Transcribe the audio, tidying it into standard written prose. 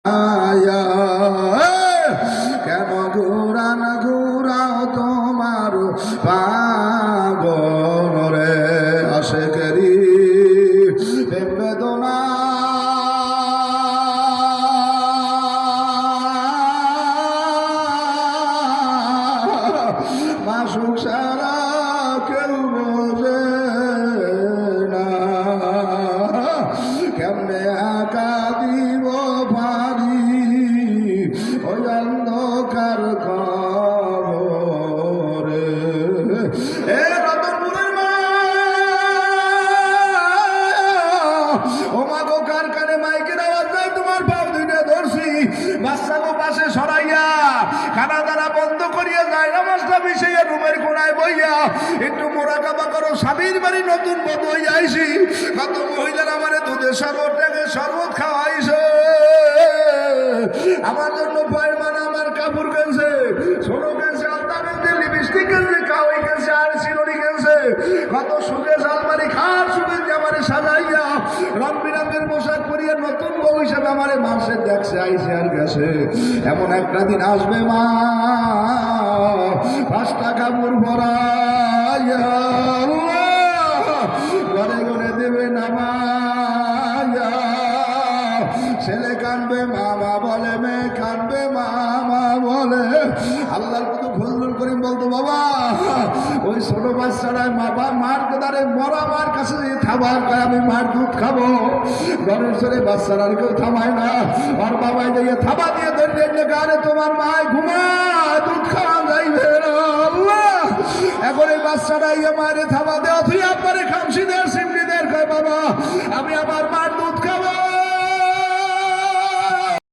আয়া কেন ঘুরান ঘুরাও তোমার পাগল রে আশেকেরি প্রেম বেদনা মাসুক সারা কেউ বোঝে না কেমনে আঁকা দিব পারি ওই অন্ধকার খবরে এ রতনপুরের মা ও মা গো কার কানে মাইকের আওয়াজ নাই তোমার পাও দুইটা ধরছি বাচ্চা গো পাশে সরাইয়া খানা দানা বন্ধ করিয়া যায় নামাজটা মিশাইয়া রুমের কোনায় বইয়া একটু মোরাকাবা করো স্বামীর বাড়ি নতুন বধূ হইয়া আইসি কত মহিলার আমারে দুধের শরবতটাকে শরবত খাওয়াইছে আমার জন্য পয়মান আমার কাপড় কেনছে সোনো কেনছে আলতা কেনছে লিপস্টিক কেনছে কাওয়াই কেনছে আর সিরনি কেনছে কত সুখে আলমারি খার সুখে আমারে সাজাইয়া রং বিরঙের পোশাক পরিয়ে নতুন বউ হিসাবে আমারে মানুষের দেখছে আইসে আর গেছে এমন একটা দিন আসবে মা 5 টাকা কাপড় ভরাইয়া ঘরে ঘরে দেবে নামাইয়া ছেলে কানবে মামা বলে মেয়ে কানবে মামা বলে আল্লাহর কত ফজলুল করিম বলতো বাবা ওই ছোট বাচ্চারা বাবা মার কাছে মরা মার কাছে খাবার খায় আমি মার দুধ খাবো ঘরের ছেলে বাচ্চারা কেউ থামায় না আর বাবাই দিয়ে থাবা দিয়ে ধরে গানে তোমার মায় ঘুমায় দুধ খাওয়া যাইবে আল্লাহ এখন এই বাচ্চারা ইয়ে মায়ের থাবা দেওয়া তুই আপনারে খামসি দের সিমনি দের কয় বাবা আমি আমার মার